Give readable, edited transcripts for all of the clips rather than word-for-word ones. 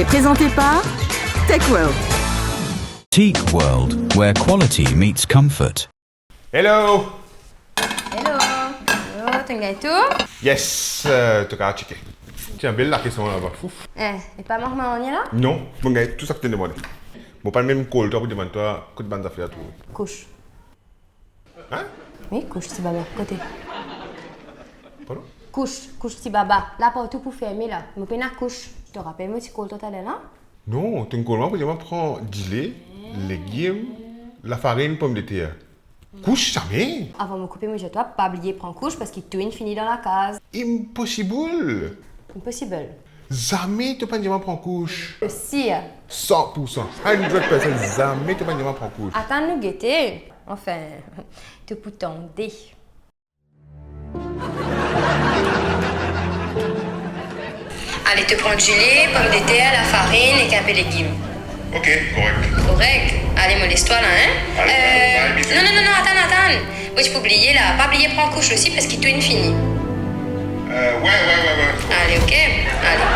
présenté par Tech World. Teak World, where quality meets comfort. Hello! Hello! Hello, t'as gagné tout? Yes, tu as checké. Tiens, belle la question là-bas. Fouf. Et pas mort on est là? Non, bon gars, tout ça que tu as demandé. Bon, pas le même call, toi, pour demander toi, que de bande d'affaires tout. Couche. Hein? Oui, couche, petit baba, côté. Pardon? Couche, petit baba. Là, pas tout pour fermer là. Mon pena couche. Tu te rappelles, moi, tu call toi, t'as là? Non, tu me colles pour dire, prends du lait, légumes, la farine, pomme de terre. Couche jamais! Avant de me couper, moi, je dois pas oublier prendre couche parce qu'il tout est fini dans la case. Impossible! Impossible. Jamais tu peux dire, prends couche. Si. 100%. 100%. Jamais tu peux dire, prends couche. Attends, nous guetter. Enfin, tu peux tonder. Allez, te prends du lait, pomme de terre, la farine et quelques légumes. Ok, correct. Correct. Allez, moleste-toi là, hein. Non, attends. Oui, tu peux oublier là. Pas oublier prendre couche aussi parce qu'il tout est fini. Ouais. Allez, ok. Allez.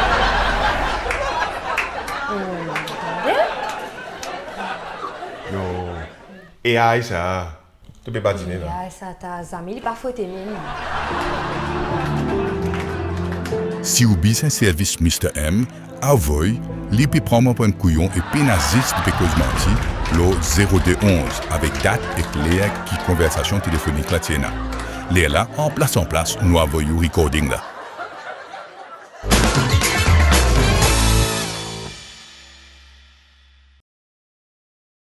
Non. Et aïe, ça. Tu peux pas dîner là. Ah, ça t'a amis, il est pas fauté même. Si vous avez un service Mr. M, avoy, li peut prendre pour un couillon et pénaziste de cause menti, le 0211 avec date et clair qui conversation téléphonique la tienne. Là, en place, nous avons eu recording là.